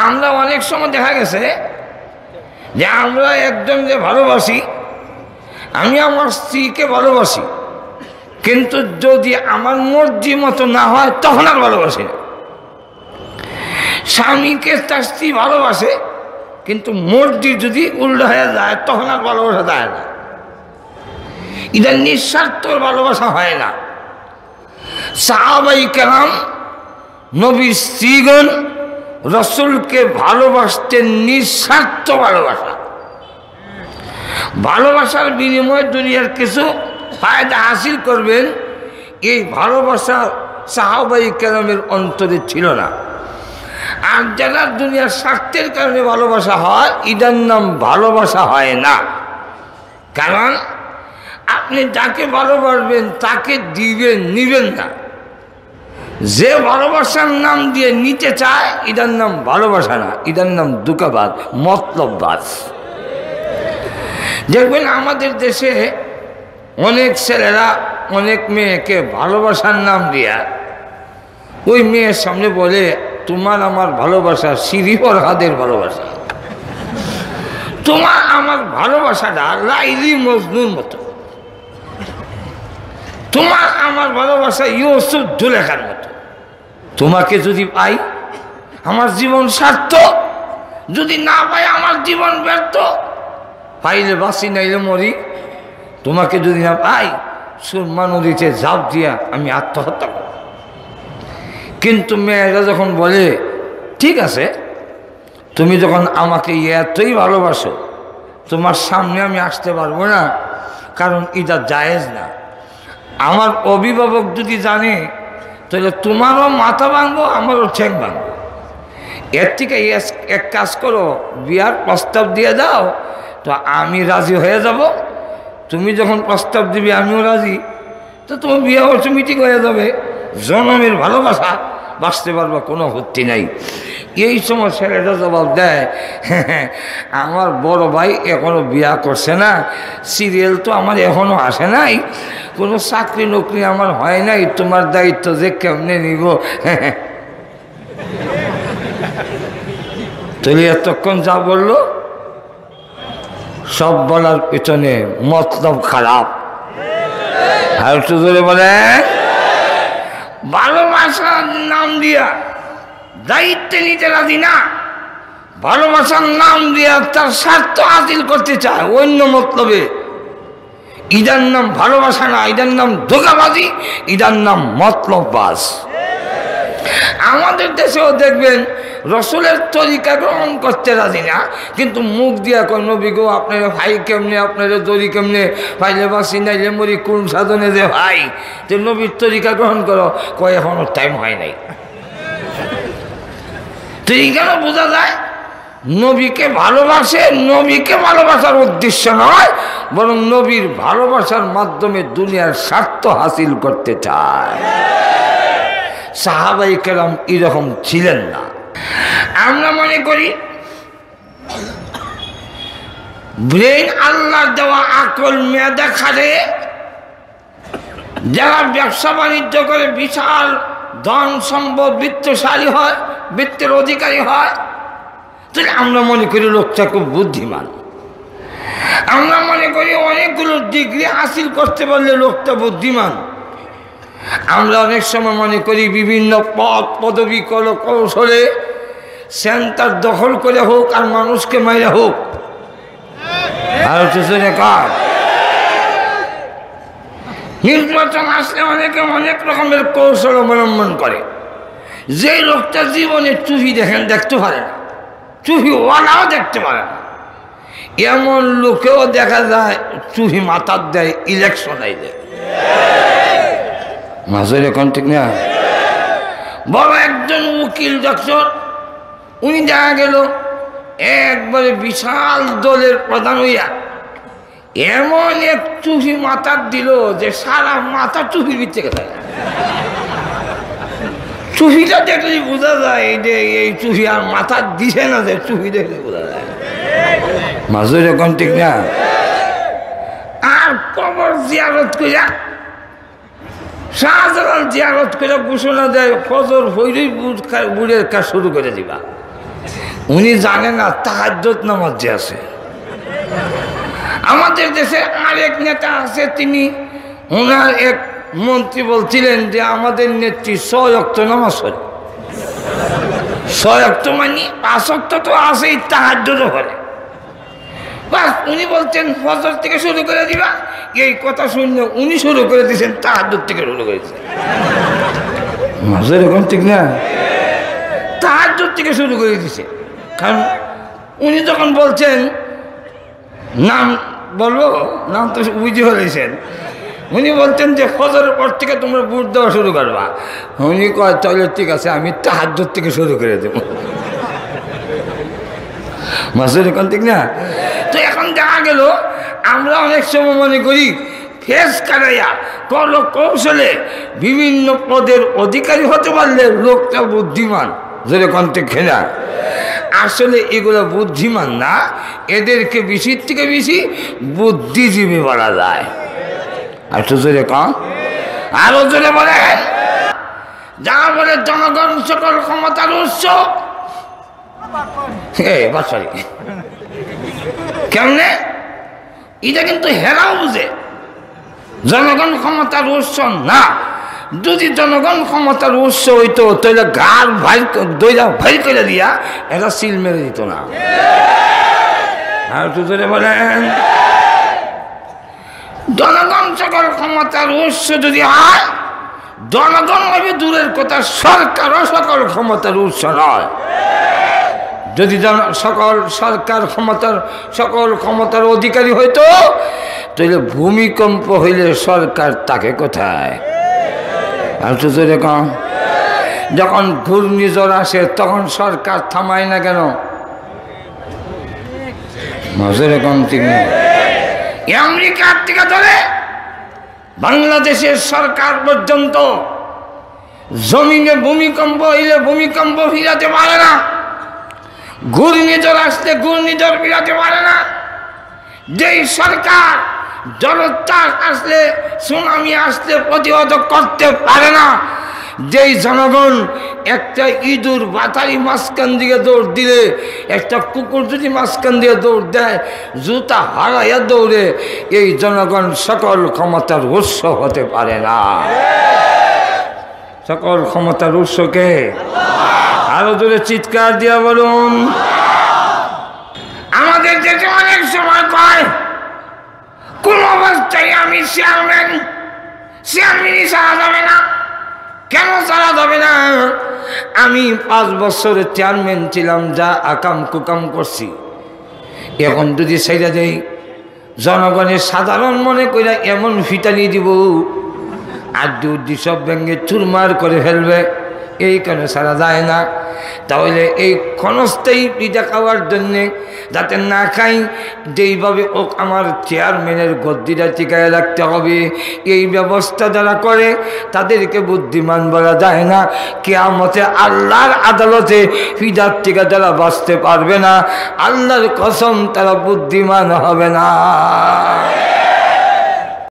আমরা অনেক সময় দেখা গেছে যে আমরা একজনকে ভালোবাসি, আমি আমার স্ত্রীকে ভালোবাসি, কিন্তু যদি আমার মর্জি মতো না হয় তখন আর ভালোবাসি না। স্বামীকে তার স্ত্রী ভালোবাসে, কিন্তু মর্জি যদি উল্টো হয়ে যায় তখন আর ভালোবাসা যায় না। এটা নিঃস্বার্থ ভালোবাসা হয় না। সাহাবায়ে কেরাম নবীর স্ত্রীগণ রাসূলকে ভালোবাসতেন নিঃস্বার্থ ভালোবাসা। ভালোবাসার বিনিময়ে দুনিয়ার কিছু ফায়দা হাসিল করবেন, এই ভালোবাসা সাহাবায়ে কেরামের অন্তরে ছিল না। আর যারা দুনিয়ার স্বার্থের কারণে ভালোবাসা হয়, এটার নাম ভালোবাসা হয় না। কারণ আপনি যাকে ভালোবাসবেন তাকে দিবেন, নিবেন না। যে ভালোবাসার নাম দিয়ে নিতে চায় এটার নাম ভালোবাসা না, এটার নাম ধোঁকাবাজ, মতলববাজ। দেখবেন আমাদের দেশে অনেক ছেলেরা অনেক মেয়েকে ভালোবাসার নাম দিয়া ওই মেয়ের সামনে বলে, তোমার আমার ভালোবাসা সিঁড়ি ফরহাদের ভালোবাসা, তোমার আমার ভালোবাসাটা লাইলি মজনুর মতো, তোমার আমার ভালোবাসা ইউসুফ জুলেখার মতো। তোমাকে যদি পাই আমার জীবন সার্থক, যদি না পাই আমার জীবন ব্যর্থ। পাইলে বাঁচি, নাইলে মরি। তোমাকে যদি না পাই সুরমা নদীতে ঝাঁপ দিয়া আমি আত্মহত্যা করব। কিন্তু মেয়েরা যখন বলে, ঠিক আছে তুমি যখন আমাকে এতই ভালোবাসো, তোমার সামনে আমি আসতে পারবো না, কারণ এটা জায়েজ না। আমার অভিভাবক যদি জানে তাহলে তোমারও মাথা ভাঙবো, আমারও ঠ্যাং ভাঙবো। এর থেকে এক কাজ করো, বিয়ার প্রস্তাব দিয়ে দাও, তো আমি রাজি হয়ে যাব। তুমি যখন প্রস্তাব দিবে আমিও রাজি, তো তোমার বিয়ে অটোমেটিক হয়ে যাবে। জনমের ভালোবাসা, বাঁচতে পারবা, কোনো হত্যি নাই। এই সময় ছেলেটা জবাব দেয়, আমার বড় ভাই এখনো বিয়া করছে না, সিরিয়াল তো আমার এখনো আসে নাই, কোনো চাকরি নকরি আমার হয় নাই, তোমার দায়িত্ব যে কেমনে নিব। তুই এতক্ষণ যা বললো সব বলার পিছনে মতলব খারাপ। আর একটু ধরে বলে, ভালোবাসার নাম দিয়া দায়িত্ব নিতে রাজি না, ভালোবাসার নাম দিয়া তার স্বার্থ হাসিল করতে চায় অন্য মতলবে। ইদার নাম ভালোবাসা না, ইদার নাম ধোঁকাবাজি, ইদার নাম মতলববাজ। আমাদের দেশেও দেখবেন রসুলের তরিকা গ্রহণ করতে রাজি না, কিন্তু মুখ দিয়া কয় নবী গো আপনার ভাই কেমনে, আপনার দড়ি কেমনে, পাইলে বাসি নাইলে মরি, কোন সাধনে যে ভাই, যে নবীর তরিকা গ্রহণ করো, কয় এখনো টাইম হয় নাই। তো এইখানে বোঝা যায় নবীকে ভালোবাসে, নবীকে ভালোবাসার উদ্দেশ্য নয়, বরং নবীর ভালোবাসার মাধ্যমে দুনিয়ার স্বার্থ হাসিল করতে চায়। সাহাবায়ে কেরাম এরকম ছিলেন না। আমরা মনে করি ব্রেন আল্লাহর দেওয়া আকল মেধা খারে যারা ব্যবসা বাণিজ্য করে বিশাল ধন সম্পদ বৃত্তশালী হয়, বৃত্তের অধিকারী হয়, তাহলে আমরা মনে করি লোকটা খুব বুদ্ধিমান। আমরা মনে করি অনেকগুলো ডিগ্রি হাসিল করতে পারলে লোকটা বুদ্ধিমান। আমরা অনেক সময় মনে করি বিভিন্ন পদ পদবি কৌশলে সেন্টার দখল করে হোক আর মানুষকে মাইরা হোক, আর নির্বাচন আসলে অনেকে অনেক রকমের কৌশল অবলম্বন করে। যে লোকটা জীবনে টুপি দেখতে পারে না, টুপি ওয়ালাও দেখতে পারে না, এমন লোকেও দেখা যায় টুপি মাথার দেয় ইলেকশন আইলে। মাঝের এখন ঠিক না। বড় একজন উকিল ডক্টর, উনি দেখা গেল একবারে বিশাল দলের প্রধান হইয়া এমন এক টুপি মাথার দিল যে সারা মাথা টুপির ভিতরে গেছে। টুপিটা দেখলে বোঝা যায় যে এই টুপি আর মাথা দিছে না, যে টুপি দেখলে বোঝা যায়। মাঝের এখন ঠিক না। আর কবর জিয়ারত কইরা, শাহজালাল জিয়ারত করে ঘোষণা দেয় ফজর হইলেই বুড়ের কাজ শুরু করে দিবা। উনি জানে না তাহাজ্জুদ নামাজ যে আছে। আমাদের দেশে আরেক নেতা আছে, তিনি ওনার এক মন্ত্রী বলছিলেন যে আমাদের নেত্রী 6 ওয়াক্ত নামাজ পড়ে। 6 ওয়াক্ত মানে 5 ওয়াক্ত তো আছেই, তাহাজ্জুদও করে। বাস উনি বলছেন ফজর থেকে শুরু করে দিবা, এই কথা শুনলে উনি শুরু করে দিয়েছেন তাহাজ্জুদ থেকে শুরু করেছেন। এরকম ঠিক না, তাহাজ্জুদ থেকে শুরু করে দিছে। কারণ উনি যখন বলছেন নাম বলবো, নাম তো বুঝে ফেলেছেন, উনি বলতেন যে ফজরের পর থেকে তোমরা বুট দেওয়া শুরু করবা। উনি কয় তাহলে ঠিক আছে, আমি তাহাজ্জুদ থেকে শুরু করে দেবো। মাসুর এখন ঠিক না। তো এখন দেখা গেল আমরা অনেক সময় মনে করি ফেস কাটাইয়া কৌশলে বিভিন্ন পদের অধিকারী হতে পারলে লোকটা বুদ্ধিমান, যেরকম ঠিক না। আসলে এগুলো বুদ্ধিমান না, এদেরকে বেশির থেকে বেশি বুদ্ধিজীবী বলা যায়। আর তো জোরে কম, আরো জোরে বলে, যারা বলে জনগণ সকল ক্ষমতার উৎস। কেমনে? এটা কিন্তু হেরাও বুঝে, জনগণ ক্ষমতার উৎস না। যদি জনগণ ক্ষমতার উৎস হইতো তাহলে গাড় ভাই করে দিয়া এরা সিল মেরে দিত না। আর তো ধরে বলেন, জনগণ সকল ক্ষমতার উৎস যদি হয়, জনগণ হবে দূরের কথা, সরকারও সকল ক্ষমতার উৎস নয়। যদি সকল ক্ষমতার অধিকারী হইতো তাহলে ভূমিকম্প হইলে সরকার তাকে কোথায়? আর তো এরকম যখন ঘূর্ণিঝড় আসে তখন সরকার থামায় না কেন? এরকম ঠিক নেই। আমেরিকার থেকে ধরে বাংলাদেশের সরকার পর্যন্ত জমিনে ভূমিকম্প হইলে ভূমিকম্প ফিরাতে পারে না, ঘূর্ণিঝড় আসলে ঘূর্ণিঝড় ফিরাতে পারে না। যেই সরকার জলোচ্ছ্বাস আসলে সুনামি আসলে প্রতিহত করতে পারে না, যেই জনগণ একটা ইঁদুর বাতারি মাঝখান দিকে দৌড় দিলে, একটা কুকুর যদি মাঝখান দিয়ে দৌড় দেয় জুতা হারাইয়া দৌড়ে, এই জনগণ সকল ক্ষমতার উৎস হতে পারে না। সকল ক্ষমতার উৎসকে আরো জোরে চিৎকার দিয়া বলুন। আমাদের দেশে অনেক সময় কয় কোন অবস্থায় আমি চেয়ারম্যানই ছাড়া যাবে না। কেন ছাড়া যাবে না? আমি 5 বছরের চেয়ারম্যান ছিলাম, যা আকাম কুকাম করছি, এখন যদি সেইটা দেই জনগণের সাধারণ মনে করে এমন ফিটানি দিব আড্ডি উড্ডি সব ভেঙে চুরমার করে ফেলবে, এই কারণে ছাড়া যায় না। তাহলে এই ক্ষণস্থায়ী পিঠা খাওয়ার জন্যে যাতে না খাই, যেইভাবে ও আমার চেয়ারম্যানের গদ্দিটা টিকায় রাখতে হবে, এই ব্যবস্থা যারা করে তাদেরকে বুদ্ধিমান বলা যায় না। কিয়ামতে আল্লাহর আদালতে পিঠার টিকা যারা বাঁচতে পারবে না, আল্লাহর কসম তারা বুদ্ধিমান হবে না।